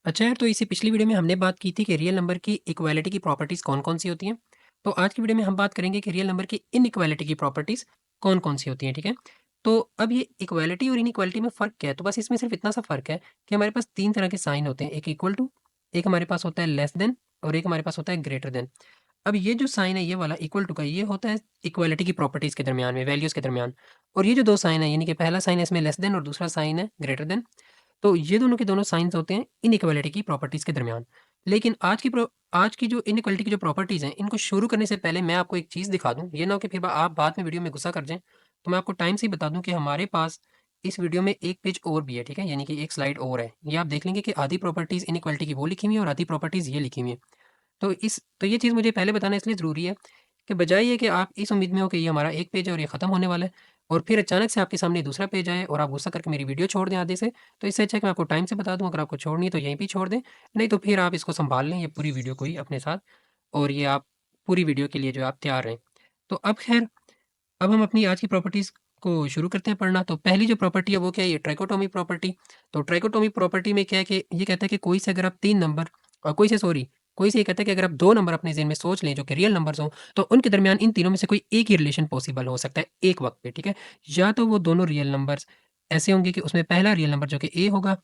अच्छा यार, तो इससे पिछली वीडियो में हमने बात की थी कि रियल नंबर की इक्वालिटी की प्रॉपर्टीज़ कौन-कौन सी होती हैं। तो आज की वीडियो में हम बात करेंगे कि रियल नंबर की इनइक्वालिटी की प्रॉपर्टीज़ कौन-कौन सी होती हैं, ठीक है? तो अब ये इक्वालिटी और इनइक्वालिटी में फ़र्क क्या है? तो बस इसमें सिर्फ़ इतना सा फ़र्क है कि हमारे पास 3 तरह के साइन होते हैं, एक इक्वल टू, एक हमारे पास होता है लेस देन और एक हमारे पास होता है ग्रेटर देन। अब ये जो साइन है ये वाला इक्वल टू का, ये होता है इक्वालिटी की प्रॉपर्टीज़ के दरमियान में, वैल्यूज़ के दरमियान। और ये जो 2 साइन है, यानी कि पहला साइन है इसमें लेस देन और दूसरा साइन है ग्रेटर देन। तो ये दोनों के दोनों साइन्स होते हैं इनइक्वालिटी की प्रॉपर्टीज़ के दरमियान। लेकिन आज की जो इनइक्वालिटी की जो प्रॉपर्टीज़ हैं, इनको शुरू करने से पहले मैं आपको एक चीज़ दिखा दूँ। ये ना हो कि फिर आप बाद में वीडियो में गुस्सा कर जाएँ। तो मैं आपको टाइम से ही बता दूँ कि हमारे पास इस वीडियो में एक पेज और भी है, ठीक है? यानी कि एक स्लाइड और है। ये आप देख लेंगे कि आधी प्रॉपर्टीज़ इनइक्वालिटी की वो लिखी हुई है और आधी प्रॉपर्टीज़ ये लिखी हुई है। तो ये चीज़ मुझे पहले बताना इसलिए ज़रूरी है कि बजाय ये कि आप इस उम्मीद में हो कि ये हमारा एक पेज है और ये ख़त्म होने वाला है और फिर अचानक से आपके सामने दूसरा पेज आए और आप गुस्सा करके मेरी वीडियो छोड़ दें आधे से, तो इससे अच्छा है कि मैं आपको टाइम से बता दूँ, अगर आपको छोड़नी है तो यहीं पे ही छोड़ दें, नहीं तो फिर आप इसको सँभाल लें ये पूरी वीडियो को ही अपने साथ, और ये आप पूरी वीडियो के लिए जो है आप तैयार रहें। तो अब ख़ैर, अब हम अपनी आज की प्रॉपर्टीज़ को शुरू करते हैं पढ़ना। तो पहली जो प्रॉपर्टी है वो क्या है? ये ट्राइकोटोमी प्रॉपर्टी। तो ट्राइकोटोमी प्रॉपर्टी में क्या है कि ये कहता है कि कोई से अगर आप 3 नंबर कोई से ये कहता है कि अगर आप 2 नंबर अपने ज़हन में सोच लें जो कि रियल नंबर्स हों, तो उनके दरमियान इन तीनों में से कोई एक ही रिलेशन पॉसिबल हो सकता है एक वक़्त पे, ठीक है? या तो वो दोनों रियल नंबर्स ऐसे होंगे कि उसमें पहला रियल नंबर जो कि ए होगा,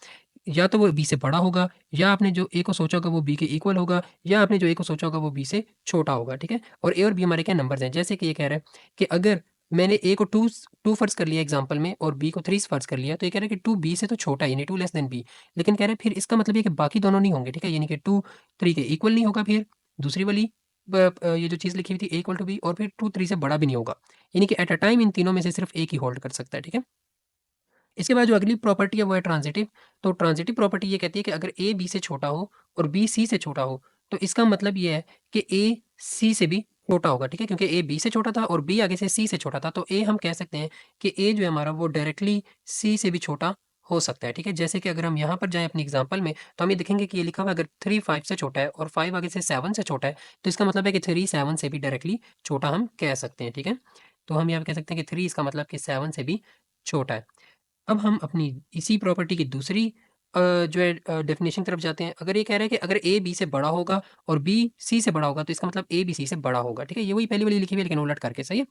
या तो वो बी से बड़ा होगा, या आपने जो ए को सोचा होगा वो बी के इक्वल होगा, या आपने जो ए को सोचा होगा वो बी से छोटा होगा, ठीक है? और ए और बी हमारे क्या नंबर्स हैं, जैसे कि ये कह रहा है कि अगर मैंने ए को 2 फ़र्ज़ कर लिया एग्ज़ाम्पल में और बी को 3 फ़र्ज़ कर लिया, तो ये कह रहा है कि 2 बी से तो छोटा है, यानी 2 लेस दैन बी। लेकिन कह रहा है फिर इसका मतलब ये है कि बाकी दोनों नहीं होंगे, ठीक है? यानी कि 2 3 के इक्वल नहीं होगा फिर, दूसरी वाली ये जो चीज़ लिखी हुई थी ए इक्वल टू बी, और फिर 2 3 से बड़ा भी नहीं होगा। यानी कि एट अ टाइम इन तीनों में से सिर्फ़ एक ही होल्ड कर सकता है, ठीक है? इसके बाद जो अगली प्रॉपर्टी है वो है ट्रांज़िटिव। तो ट्रांज़िटिव प्रॉपर्टी ये कहती है कि अगर ए बी से छोटा हो और बी सी से छोटा हो, तो इसका मतलब ये है कि ए सी से भी छोटा होगा, ठीक है? क्योंकि ए बी से छोटा था और बी आगे से सी से छोटा था, तो ए हम कह सकते हैं कि ए जो है हमारा वो डायरेक्टली सी से भी छोटा हो सकता है, ठीक है? जैसे कि अगर हम यहाँ पर जाएँ अपनी एग्ज़ाम्पल में, तो हम ये देखेंगे कि ये लिखा हुआ है अगर 3 5 से छोटा है और 5 आगे से 7 से छोटा है, तो इसका मतलब है कि 3 7 से भी डायरेक्टली छोटा हम कह सकते हैं, ठीक है? तो हम यहाँ पे कह सकते हैं कि 3 इसका मतलब कि 7 से भी छोटा है। अब हम अपनी इसी प्रॉपर्टी की दूसरी जो है डेफिनेशन की तरफ जाते हैं। अगर ये कह रहा है कि अगर ए बी से बड़ा होगा और बी सी से बड़ा होगा, तो इसका मतलब ए बी सी से बड़ा होगा, ठीक है? ये वही पहली वाली लिखी हुई है लेकिन उलट करके, सही है?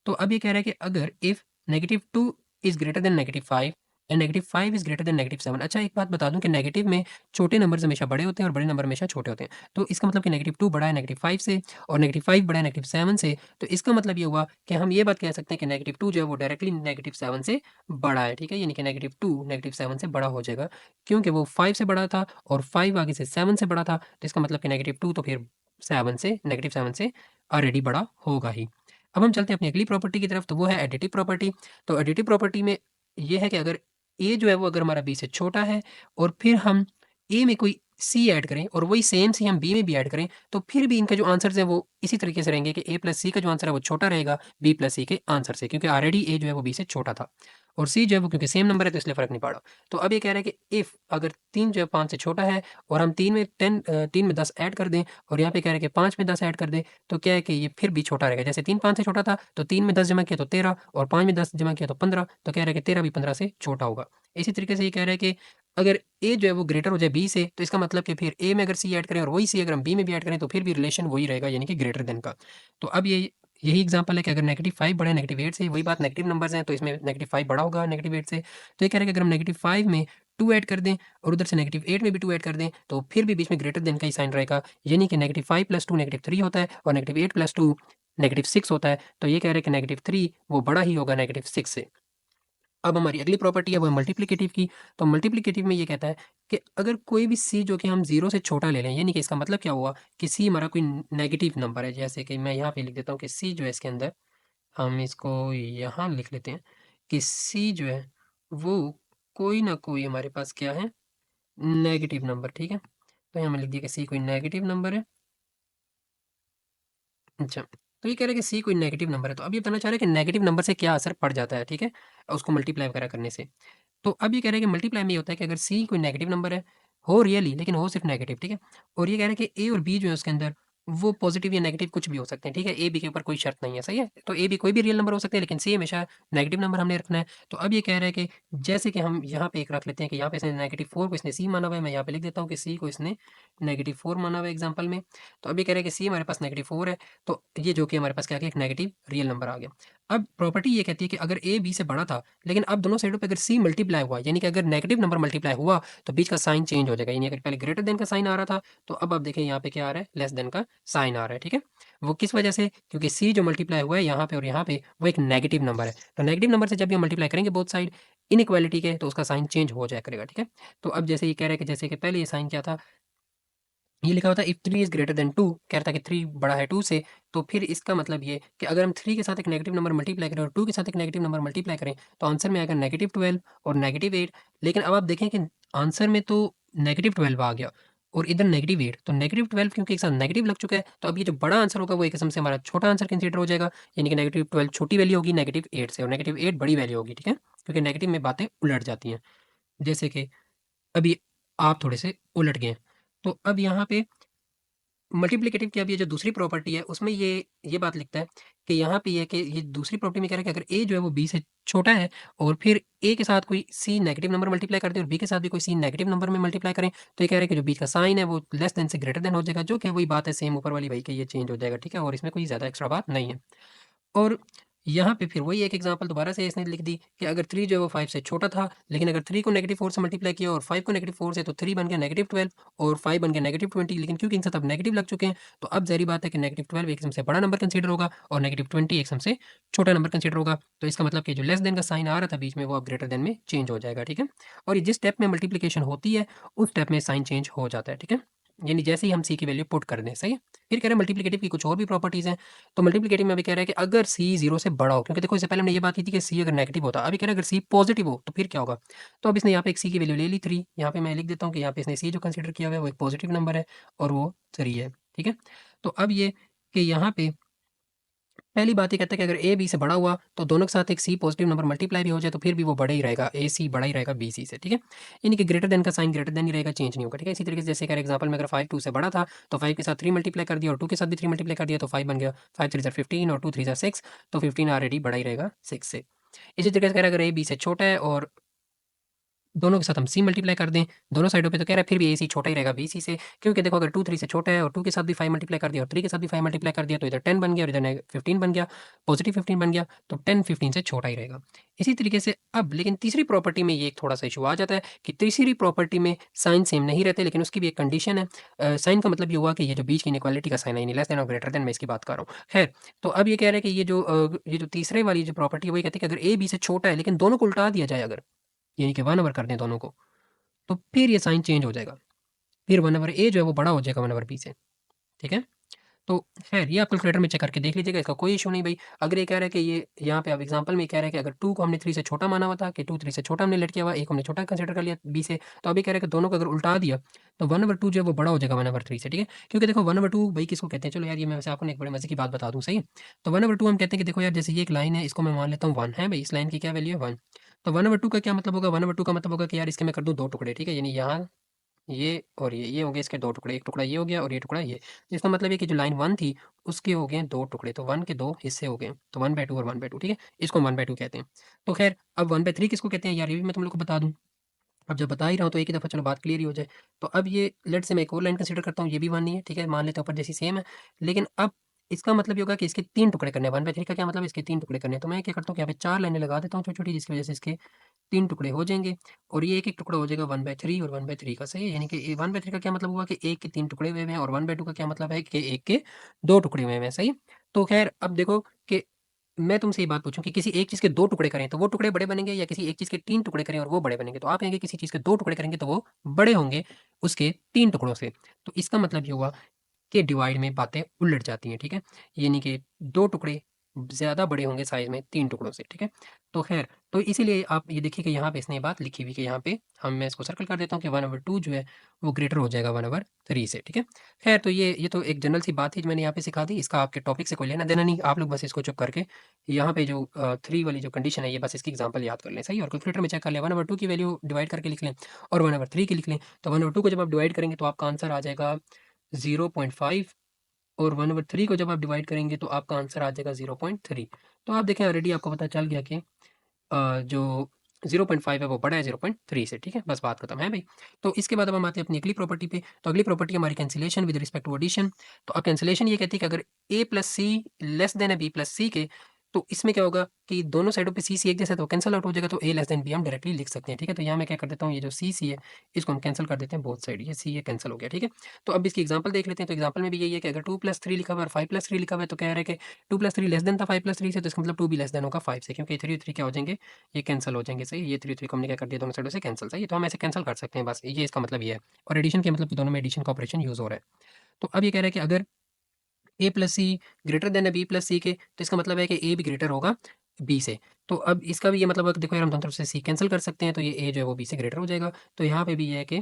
तो अब ये कह रहा है कि अगर if -2 is greater than -5 and -5 is greater than -7। अच्छा, एक बात बता दूँ कि नेगेटिव में छोटे नंबर्स हमेशा बड़े होते हैं और बड़े नंबर हमेशा छोटे होते हैं। तो इसका मतलब कि -2 बड़ा है -5 से और -5 बड़ा है -7 से। तो इसका मतलब ये हुआ कि हम ये बात कह सकते हैं कि -2 जो है वो डायरेक्टली -7 से बड़ा है, ठीक है? यानी कि -2 -7 से बड़ा हो जाएगा, क्योंकि वो 5 से बड़ा था और 5 आगे से 7 से बड़ा था। तो इसका मतलब कि -2 तो फिर 7 से -7 से ऑलरेडी बड़ा होगा ही। अब हम चलते हैं अपनी अगली प्रॉपर्टी की तरफ, तो वो है एडिटिव प्रॉपर्टी। तो एडिटिव प्रॉपर्टी में ये है कि अगर ए जो है वो अगर हमारा बी से छोटा है और फिर हम ए में कोई सी ऐड करें और वही सेम सी हम बी में भी ऐड करें, तो फिर भी इनके जो आंसर्स हैं वो इसी तरीके से रहेंगे कि ए प्लस सी का जो आंसर है वो छोटा रहेगा बी प्लस सी के आंसर से, क्योंकि ऑलरेडी ए जो है वो बी से छोटा था और सी जो है वो क्योंकि सेम नंबर है तो इसलिए फ़र्क नहीं पड़ा। तो अब ये कह रहा है कि इफ़ अगर 3 जो है 5 से छोटा है और हम 3 में 10 ऐड कर दें और यहाँ पे कह रहा है कि 5 में 10 ऐड कर दें, तो क्या है कि ये फिर भी छोटा रहेगा। जैसे 3 5 से छोटा था, तो 3 में 10 जमा किया तो 13 और 5 में 10 जमा किया तो 15, तो कह रहा है कि 13 भी 15 से छोटा होगा। इसी तरीके से ये कह रहा है कि अगर ए जो है वो ग्रेटर हो जाए बी से, तो इसका मतलब कि फिर ए में अगर सी ऐड करें और वही सी अगर हम बी में भी ऐड करें, तो फिर भी रिलेशन वही रहेगा, यानी कि ग्रेटर देन का। तो अब ये यही एग्ज़ाम्पल है कि अगर -5 बड़ा है -8 से, वही बात नेगेटिव नंबर्स हैं, तो इसमें -5 बड़ा होगा -8 से। तो ये कह रहा है कि अगर हम -5 में 2 ऐड कर दें और उधर से -8 में भी 2 ऐड कर दें, तो फिर भी बीच में ग्रेटर देन का ही साइन रहेगा, यानी कि -5 + 2 -3 होता है और -8 + 2 -6 होता है। तो ये कह रहे हैं कि -3 वो बड़ा ही होगा -6 से। अब हमारी अगली प्रॉपर्टी है वो है मल्टीप्लिकेटिव की। तो मल्टीप्लिकेटिव में ये कहता है कि अगर कोई भी सी जो कि हम 0 से छोटा ले लें, यानी कि इसका मतलब क्या हुआ कि सी हमारा कोई नेगेटिव नंबर है, जैसे कि मैं यहाँ पे लिख देता हूँ कि सी जो है इसके अंदर, हम इसको यहाँ लिख लेते हैं कि सी जो है वो कोई ना कोई हमारे पास क्या है, नेगेटिव नंबर, ठीक है? तो यहाँ मैंने लिख दिया कि सी कोई नेगेटिव नंबर है। अच्छा, तो ये कह रहा है कि सी कोई नेगेटिव नंबर है, तो अब ये बताना चाह रहा है कि नेगेटिव नंबर से क्या असर पड़ जाता है, ठीक है? उसको मल्टीप्लाई वगैरह करने से। तो अब ये कह रहा है कि मल्टीप्लाई में ये होता है कि अगर सी कोई नेगेटिव नंबर है, हो रियली लेकिन हो सिर्फ नेगेटिव, ठीक है? और ये कह रहा है कि ए और बी जो है उसके अंदर वो पॉजिटिव या नेगेटिव कुछ भी हो सकते हैं, ठीक है? ए, बी के ऊपर कोई शर्त नहीं है, सही है? तो ए, बी कोई भी रियल नंबर हो सकते हैं, लेकिन सी हमेशा नेगेटिव नंबर हमने रखना है। तो अब ये कह रहा है कि जैसे कि हम यहाँ पे एक रख लेते हैं कि यहाँ पे इसने -4 को इसने सी माना हुआ है, मैं यहाँ पे लिख देता हूँ कि सी को इसने -4 माना हुआ है एग्ज़ाम्पल में। तो अब ये कह रहा है कि सी हमारे पास -4 है, तो ये जो कि हमारे पास क्या आ गया, एक नेगेटिव रियल नंबर आ गया। अब प्रॉपर्टी ये कहती है कि अगर ए बी से बड़ा था, लेकिन अब दोनों साइडों पे अगर सी मल्टीप्लाई हुआ, यानी कि अगर नेगेटिव नंबर मल्टीप्लाई हुआ, तो बीच का साइन चेंज हो जाएगा। यानी अगर पहले ग्रेटर देन का साइन आ रहा था, तो अब आप देखें यहाँ पे क्या आ रहा है, लेस देन का साइन आ रहा है, ठीक है? वो किस वजह से? क्योंकि सी जो मल्टीप्लाई हुआ है यहाँ पे और यहाँ पे, वो एक नेगेटिव नंबर है। तो नेगेटिव नंबर से जब भी हम मल्टीप्लाई करेंगे बोथ साइड इनइक्वालिटी के, तो उसका साइन चेंज हो जाया करेगा, ठीक है? तो अब जैसे ये कह रहा है कि जैसे कि पहले ये साइन क्या था, ये लिखा हुआ था इफ 3 इज़ ग्रेटर देन 2, कह रहा था कि 3 बड़ा है 2 से, तो फिर इसका मतलब ये कि अगर हम 3 के साथ एक नेगेटिव नंबर मल्टीप्लाई करें और 2 के साथ एक नेगेटिव नंबर मल्टीप्लाई करें, तो आंसर में आएगा -12 और -8। लेकिन अब आप देखें कि आंसर में तो -12 आ गया और इधर -8, तो -12 क्योंकि एक साथ नेगेटिव लग चुका है, तो अब ये जो बड़ा आंसर होगा वो एक किस्म से हमारा छोटा आंसर कंसीडर हो जाएगा, यानी कि -12 छोटी वैल्यू होगी -8 से और -8 बड़ी वैल्यू होगी, ठीक है? क्योंकि नेगेटिव में बातें उलट जाती हैं। जैसे कि अभी आप थोड़े से उलट गए हैं। तो अब यहाँ पे मल्टीप्लिकेटिव की अब ये जो दूसरी प्रॉपर्टी है उसमें ये बात लिखता है कि यहाँ पे ये है कि ये दूसरी प्रॉपर्टी में कह रहा है कि अगर ए जो है वो बी से छोटा है और फिर ए के साथ कोई सी नेगेटिव नंबर मल्टीप्लाई कर दे और बी के साथ भी कोई सी नेगेटिव नंबर में मल्टीप्लाई करें, तो ये कह रहा है कि जो बीच का साइन है वो लेस देन से ग्रेटर देन हो जाएगा, जो कि वही बात है सेम ऊपर वाली भाई कि ये चेंज हो जाएगा, ठीक है? और इसमें कोई ज़्यादा एक्स्ट्रा बात नहीं है। और यहाँ पे फिर वही एक एग्जांपल दोबारा से इसने लिख दी कि अगर 3 जो है वो 5 से छोटा था, लेकिन अगर 3 को -4 से मल्टीप्लाई किया और 5 को -4 से, तो 3 बन गया -12 और 5 बन गया -20, लेकिन क्योंकि इनके साथ अब नेगेटिव लग चुके हैं, तो अब ज़ाहिर बात है कि -12 एक किस्म से बड़ा नंबर कंसीडर होगा और -20 एक किस्म से छोटा नंबर कंसीडर होगा। तो इसका मतलब कि जो लेस देन का साइन आ रहा था बीच में, वो अब ग्रेटर देन में चेंज हो जाएगा, ठीक है? और ये जिस स्टेप में मल्टीप्लिकेशन होती है, उस स्टेप में साइन चेंज हो जाता है, ठीक है? यानी जैसे ही हम सी की वैल्यू पुट कर दें, सही है? फिर कह रहे हैं मल्टीप्लिकेटिव की कुछ और भी प्रॉपर्टीज़ हैं। तो मल्टीप्लिकेटिव में अभी कह रहा है कि अगर सी 0 से बड़ा हो, क्योंकि देखो इससे पहले हमने ये बात की थी कि सी अगर नेगेटिव होता, अभी कह रहा है अगर सी पॉजिटिव हो तो फिर क्या होगा? तो अब इसने यहाँ पे एक सी की वैल्यू ले ली 3, यहाँ पे मैं लिख देता हूँ कि यहाँ पे इसने सी जो कंसीडर किया हुआ है वो एक पॉजिटिव नंबर है और वो 3 है, ठीक है? तो अब ये कि यहाँ पे पहली बात ये कहता है कि अगर ए बी से बड़ा हुआ तो दोनों के साथ एक सी पॉजिटिव नंबर मल्टीप्लाई भी हो जाए तो फिर भी वो बड़ा ही रहेगा, ए सी बड़ा ही रहेगा बी सी से, ठीक है? यानी कि ग्रेटर देन का साइन ग्रेटर देन ही रहेगा, चेंज नहीं होगा, ठीक है? इसी तरीके से जैसे एग्जांपल में अगर 5 2 से बड़ा था तो 5 के साथ 3 मल्टीप्लाई कर दिया और 2 के साथ भी 3 मल्टीप्लाई कर दिया तो 5 बन गया, 5 3 15 और 2 3 6, तो 15 ऑलरेडी बड़ा ही रहेगा 6 से। इसी तरीके से कह रहा है अगर ए बी से छोटा है और दोनों के साथ हम सी मल्टीप्लाई कर दें, दोनों साइडों पे, तो कह रहा है फिर भी ए सी छोटा ही रहेगा बी सी से, क्योंकि देखो अगर 2 3 से छोटा है और 2 के साथ भी 5 मल्टीप्लाई कर दिया और 3 के साथ भी 5 मल्टीप्लाई कर दिया तो इधर 10 बन गया और इधर 15 बन गया, पॉजिटिव 15 बन गया, तो 10 15 से छोटा ही रहेगा। इसी तरीके से अब लेकिन तीसरी प्रॉपर्टी में ये एक थोड़ा-सा इश्यू आ जाता है कि तीसरी प्रॉपर्टी में साइन सेम नहीं रहते, लेकिन उसकी भी एक कंडीशन है। साइन का मतलब ये हुआ कि ये जो बीच की इनइक्वालिटी का साइन है, यानी लेस देन और ग्रेटर देन, मैं इसकी बात कर रहा हूँ। खैर, तो अब ये कह रहा है कि ये जो तीसरे वाली जो प्रॉपर्टी है वो ये कहती है कि अगर ए बी से छोटा है लेकिन दोनों को उल्टा दिया जाए अगर, यानी कि 1 ओवर कर दें दोनों को, तो फिर ये साइन चेंज हो जाएगा। फिर 1 ओवर ए जो है वो बड़ा हो जाएगा 1 ओवर बी से, ठीक है? तो ख़ैर ये आप कैलकुलेटर में चेक करके देख लीजिएगा, इसका कोई इश्यू नहीं भई। अगर ये कह रहा है कि ये यहाँ पे अब एग्ज़ाम्पल में ये कह रहा है कि अगर 2 को हमने 3 से छोटा माना हुआ था कि 2 3 से छोटा हमने लेट किया हुआ है, A को हमने छोटा कंसीडर कर लिया बी से, तो अभी कह रहा है कि दोनों को अगर उल्टा दिया, तो 1 ओवर 2 जो है वो बड़ा हो जाएगा 1 ओवर 3 से, ठीक है? क्योंकि देखो 1 ओवर 2 भई किसको कहते हैं? चलो यार ये मैं वैसे आपको ना एक बड़े मज़े की बात बता दूँ, सही है? तो 1 ओवर 2 हम कहते हैं कि देखो यार जैसे ये एक लाइन है, इसको मैं मान लेता हूँ 1 है भई, इस लाइन की क्या वैल्यू है 1। तो 1 ओवर 2 का क्या मतलब होगा? 1 ओवर 2 का मतलब होगा कि यार इसके मैं कर दूँ 2 टुकड़े, ठीक है? यानी यहाँ ये और ये हो गए इसके 2 टुकड़े, 1 टुकड़ा ये हो गया और ये टुकड़ा ये। इसका मतलब है कि जो लाइन 1 थी, उसके हो गए 2 टुकड़े, तो 1 के 2 हिस्से हो गए। तो 1/2 और 1/2, ठीक है? इसको हम 1/2 कहते हैं। तो ख़ैर अब 1/3 किसको कहते हैं यार, ये भी मैं तुम लोग को बता दूँ। अब जब बता ही रहा हूँ तो एक ही दफ़ा चलो बात क्लियर ही हो जाए। तो अब ये लेट्स से मैं एक और लाइन कंसीडर करता हूँ, ये भी 1 ही है, ठीक है? मान लेते हैं ऊपर जैसी सेम है। लेकिन अब इसका मतलब ये होगा कि इसके 3 टुकड़े करने हैं, 1/3 का क्या मतलब है इसके 3 टुकड़े करने हैं। तो मैं क्या करता हूँ कि यहाँ पे 4 लाइनें लगा देता हूँ छोटी-छोटी, जिसकी वज़ह से इसके 3 टुकड़े हो जाएँगे और ये एक-एक टुकड़ा हो जाएगा 1/3 और 1/3 का, सही है? यानी कि 1/3 का क्या मतलब हुआ कि 1 के 3 टुकड़े हुए हैं और 1/2 का क्या मतलब है कि 1 के 2 टुकड़े हुए हैं, सही है? तो ख़ैर अब देखो कि मैं तुमसे ये बात पूछूँ कि किसी एक चीज़ के 2 टुकड़े करें तो वो टुकड़े बड़े बनेंगे या किसी एक चीज़ के 3 टुकड़े करें और वो बड़े बनेंगे? तो आप कहेंगे किसी चीज़ के 2 टुकड़े करेंगे तो वो बड़े होंगे उसके 3 टुकड़ों से। तो इसका मतलब ये हुआ के डिवाइड में बातें उलट जाती हैं, ठीक है? यानी कि 2 टुकड़े ज़्यादा बड़े होंगे साइज़ में 3 टुकड़ों से, ठीक है? तो ख़ैर, तो इसीलिए आप ये देखिए कि यहाँ पे इसने ये बात लिखी हुई है कि यहाँ पे मैं इसको सर्कल कर देता हूँ कि 1/2 जो है वो ग्रेटर हो जाएगा 1/3 से, ठीक है? ख़ैर, तो ये तो एक जनरल सी बात थी जो मैंने यहाँ पे सिखा दी, इसका आपके टॉपिक से कोई लेना-देना नहीं, आप लोग बस इसको चुप करके यहाँ पे जो 3 वाली जो कंडीशन है, ये बस इसकी एग्ज़ाम्पल याद कर लें, सही है? और कैलकुलेटर में चेक कर लें, 1/2 की वैल्यू डिवाइड करके लिख लें और 1/3 की लिख लें। तो 1/2 को जब आप डिवाइड करेंगे तो आपका आंसर आ जाएगा 0.5 और 1/3 को जब आप डिवाइड करेंगे तो आपका आंसर आ जाएगा 0.3। तो आप देखें ऑलरेडी आपको पता चल गया कि जो 0.5 है वो बड़ा है 0.3 से, ठीक है? बस बात खत्म है भई। तो इसके बाद अब हम आते हैं अपनी अगली प्रॉपर्टी पे। तो अगली प्रॉपर्टी हमारी cancellation with respect to addition. तो अब कैंसिलेशन ये कहती है कि अगर a plus C less than है b प्लस सी के, तो इसमें क्या होगा कि दोनों साइडों पे सी एक जैसा है तो कैंसल आउट हो जाएगा, तो a लेस देन b हम डायरेक्टली लिख सकते हैं, ठीक है? तो यहाँ मैं क्या कर देता हूँ, ये जो सी है इसको हम कैंसल कर देते हैं बोथ साइड, ये सी ये कैंसल हो गया, ठीक है? तो अब इसकी एग्जांपल देख लेते हैं। तो एग्जांपल में भी यही है कि अगर 2 + 3 लिखा हुआ है और 5 + 3 लिखा हुआ है, तो कह रहा है कि 2 + 3 लेस देन था 5 + 3 से, तो इसका मतलब 2 भी लेस देन होगा 5 से, क्योंकि 3 और 3 क्या हो जाएंगे, ये कैंसल हो जाएंगे, सही। ये 3 और 3 को हमने क्या कर दिया, दोनों साइडों से कैंसल, सही है। तो हम ऐसे कैंसल कर सकते हैं, बस ये इसका मतलब ये है। और एडिशन के मतलब कि दोनों में एडिशन का ऑपरेशन यूज़ हो रहा है। तो अब ये कह रहा है कि अगर ए प्लस सी ग्रेटर देन है बी प्लस सी के, तो इसका मतलब है कि ए भी ग्रेटर होगा बी से। तो अब इसका भी ये मतलब है कि देखो यार, हम दोनों तरफ से सी कैंसल कर सकते हैं, तो ये ए जो है वो बी से ग्रेटर हो जाएगा। तो यहाँ पे भी ये है कि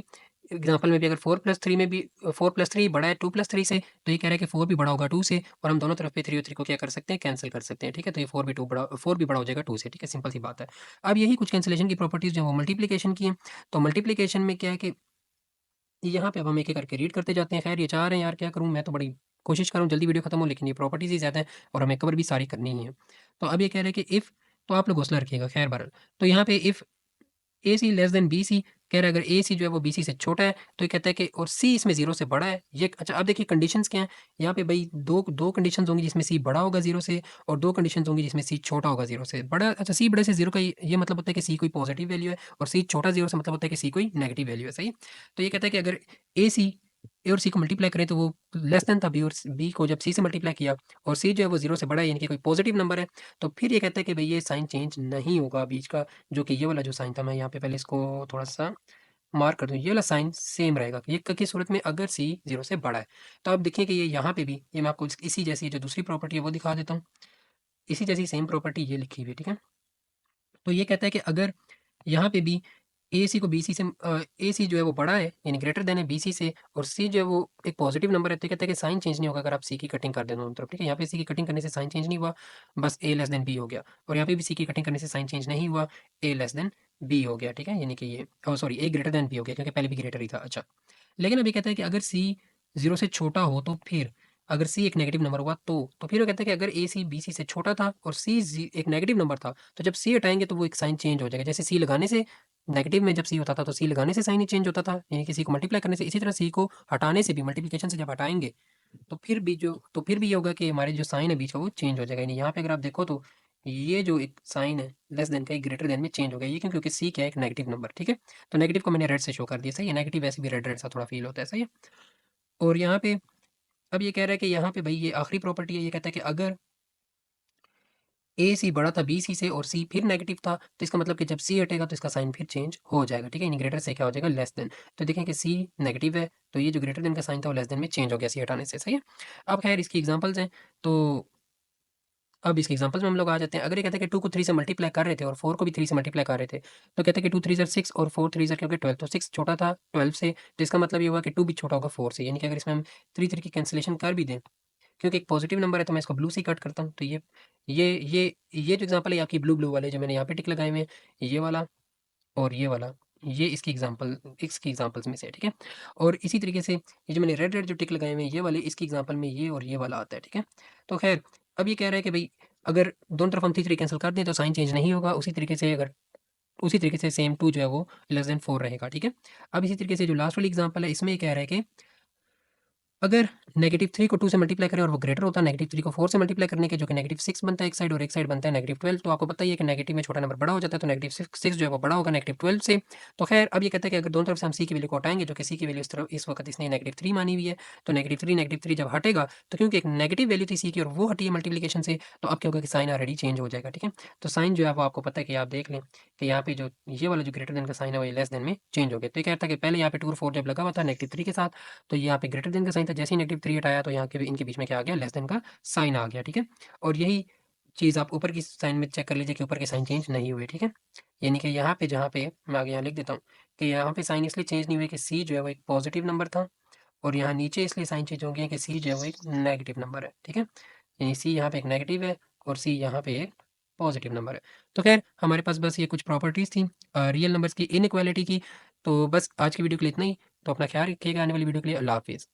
एग्जांपल में भी अगर 4+3 में भी 4+3 बड़ा है 2+3 से, तो ये कह रहा है कि 4 भी बड़ा होगा 2 से, और हम दोनों तरफ पे 3 और 3 को क्या कर सकते हैं, कैंसिल कर सकते हैं, ठीक है? तो ये 4 भी बड़ा हो जाएगा 2 से, ठीक है? सिंपल सी बात है। अब यही कुछ कैंसिलेशन की प्रॉपर्टीज़ जो है वो मल्टीप्लिकेशन की हैं। तो मल्टीप्लिकेशन में क्या है कि यहाँ पे अब हम एक-एक करके रीड करते जाते हैं। ख़ैर ये चाह रहे हैं यार, क्या करूँ मैं, तो बड़ी कोशिश कर रहा हूँ जल्दी वीडियो ख़त्म हो, लेकिन ये प्रॉपर्टीज़ ही ज़्यादा हैं और हमें कवर भी सारी करनी ही है। तो अब ये कह रहे हैं कि इफ़, तो आप लोग हौसला रखिएगा, ख़ैर बहरहाल। तो यहाँ पे if A C less than B C, कह रहा है अगर ए सी जो है वो बी सी से छोटा है, तो ये कहता है कि और सी इसमें 0 से बड़ा है। ये अच्छा, अब देखिए कंडीशंस क्या हैं, यहाँ पे भई 2 कंडीशंस होंगी जिसमें सी बड़ा होगा 0 से, और 2 कंडीशंस होंगी जिसमें सी छोटा होगा 0 से। बड़ा अच्छा, सी बड़े से 0 का ये मतलब होता है कि सी कोई पॉजिटिव वैल्यू है, और सी छोटा 0 से मतलब होता है कि सी कोई नेगेटिव वैल्यू है, सही है? तो ये कहता है कि अगर ए सी ए और सी को मल्टीप्लाई करें तो वो लेस देन था बी, और बी को जब सी से मल्टीप्लाई किया और सी जो है वो 0 से बड़ा है, यानी कि कोई पॉजिटिव नंबर है, तो फिर ये कहता है कि भई ये साइन चेंज नहीं होगा बीच का, जो कि ये वाला जो साइन था, मैं यहाँ पे पहले इसको थोड़ा-सा मार्क कर दूँ, ये वाला साइन सेम रहेगा। ये किस सूरत में, अगर सी 0 से बड़ा है। तो आप देखिए कि ये यहाँ पे भी, ये मैं आपको इसी जैसी जो दूसरी प्रॉपर्टी है वो दिखा देता हूँ। इसी जैसी सेम प्रॉपर्टी ये लिखी हुई है, ठीक है? तो ये कहता है कि अगर यहाँ पे भी ए-सी को बी-सी से ए-सी जो है वो बड़ा है, यानी ग्रेटर देन है बी-सी से, और सी जो है वो एक पॉजिटिव नंबर है, तो ये कहता है कि साइन चेंज नहीं होगा अगर आप सी की कटिंग कर दें दोनों तरफ, ठीक है? यहाँ पे सी की कटिंग करने से साइन चेंज नहीं हुआ, बस ए लेस देन बी हो गया, और यहाँ पे भी सी की कटिंग करने से साइन चेंज नहीं हुआ, ए लेस देन बी हो गया, ठीक है? यानी कि ये सॉरी, ए ग्रेटर देन बी हो गया, क्योंकि पहले भी ग्रेटर ही था। अच्छा, लेकिन अब ये कहता है कि अगर सी 0 से छोटा हो, तो फिर अगर सी एक नेगेटिव नंबर हुआ तो फिर वो कहता है कि अगर ए सी बी सी से छोटा था और सी एक नेगेटिव नंबर था, तो जब सी हटाएंगे तो वो एक साइन चेंज हो जाएगा। जैसे सी लगाने से नेगेटिव में जब सी होता था, तो सी लगाने से साइन ही चेंज होता था, यानी कि सी को मल्टीप्लाई करने से। इसी तरह सी को हटाने से भी, मल्टीप्लिकेशन से जब हटाएंगे, तो फिर भी ये होगा कि हमारे जो साइन है बीच का वो चेंज हो जाएगा। यानी यहाँ पे अगर आप देखो तो ये जो एक साइन है लेस देन का, एक ग्रेटर देन में चेंज हो गया। ये क्यों? क्योंकि सी क्या है, एक नेगेटिव नंबर, ठीक है? तो नेगेटिव को मैंने रेड से शो कर दिया, सही है? नेगेटिव वैसे भी रेड रेड सा थोड़ा फील होता है, सही है? और यहाँ पे अब ये कह रहा है कि यहाँ पे भाई ये आखिरी प्रॉपर्टी है, ये कहता है कि अगर ए सी बड़ा था बी सी से और सी फिर नेगेटिव था, तो इसका मतलब कि जब सी हटेगा तो इसका साइन फिर चेंज हो जाएगा, ठीक है? यानी ग्रेटर से क्या हो जाएगा, लेस देन। तो देखें कि सी नेगेटिव है, तो ये जो ग्रेटर देन का साइन था वो लेस देन में चेंज हो गया सी हटाने से, सही है? अब खैर इसकी एग्जांपल्स हैं, तो अब इसके एग्जांपल्स में हम लोग आ जाते हैं। अगर ये कहते हैं कि 2 को 3 से मल्टीप्लाई कर रहे थे और 4 को भी 3 से मल्टीप्लाई कर रहे थे, तो कहते हैं कि 2 3 ज़ा 6 और 4 3 ज़ा क्योंकि 12, तो 6 छोटा था 12 से, तो इसका मतलब ये हुआ कि 2 भी छोटा होगा 4 से। यानी कि अगर इसमें हम 3 की कैंसलेशन कर भी दें, क्योंकि एक पॉजिटिव नंबर है, तो मैं इसको ब्लू से ही कट करता हूँ। तो ये जो एग्जांपल है आपकी ब्लू वाले जो मैंने यहाँ पे टिक लगाए हुए हैं, ये वाला और ये वाला, ये इसकी एग्जांपल्स में से है, ठीक है? और इसी तरीके से ये जो मैंने रेड जो टिक लगाए हुए हैं, ये वाले इसकी एग्जांपल में ये और ये वाला आता है, ठीक है? तो खैर अब ये कह रहा है कि भई अगर दोनों तरफ हम 3 कैंसल कर दें तो साइन चेंज नहीं होगा। उसी तरीके से सेम 2 जो है वो लेस देन 4 रहेगा, ठीक है? अब इसी तरीके से जो लास्ट वाली एग्जांपल है, इसमें ये कह रहा है कि अगर -3 को 2 से मल्टीप्लाई करें और वो ग्रेटर होता है -3 को 4 से मल्टीप्लाई करने के, जो कि -6 बनता है एक साइड, और एक साइड बनता है -12, तो आपको पता ही है कि नेगेटिव में छोटा नंबर बड़ा हो जाता है, तो -6 जो है वो बड़ा होगा -12 से। तो खैर अब ये कहता है कि अगर दोनों तरफ से हम सी की वैल्यू को हटाएँगे, जो कि सी की वैल्यू इस वक़्त इसने -3 मानी हुई है, तो -3 जब हटेगा, तो क्योंकि एक नेगेटिव वैल्यू थी सी की और वो हटी है मल्टीप्लिकेशन से, तो अब क्या होगा कि साइन ऑलरेडी चेंज हो जाएगा, ठीक है? तो साइन जो है वो आपको पता है कि आप देख लें कि यहाँ पे जो ये वाला जो ग्रेटर देन का साइन है वो ये लेस देन में चेंज हो गया। तो ये कहता है कि पहले यहाँ पे 2 और 4 जब लगा हुआ था -3 के साथ, तो यहाँ पे ग्रेटर देन का साइन था, जैसे ही -3 हटाया तो यहाँ के इनके बीच में क्या आ गया, लेस देन का साइन आ गया, ठीक है? और यही चीज़ आप ऊपर की साइन में चेक कर लीजिए कि ऊपर के साइन चेंज नहीं हुए, ठीक है? यानी कि यहाँ पे जहाँ पे मैं आगे यहाँ लिख देता हूँ कि यहाँ पे साइन इसलिए चेंज नहीं हुए कि सी जो है वो एक पॉजिटिव नंबर था, और यहाँ नीचे इसलिए साइन चेंज हो गया कि सी जो है वो एक नेगेटिव नंबर है, ठीक है? यानी सी यहाँ पे एक नेगेटिव है और सी यहाँ पे एक पॉजिटिव नंबर है। तो खैर हमारे पास बस ये कुछ प्रॉपर्टीज़ थी रियल नंबर्स की इनइक्वालिटी की। तो बस आज की वीडियो के लिए इतना ही। तो अपना ख्याल रखिएगा आने वाली वीडियो के लिए। अल्लाह हाफ़िज़।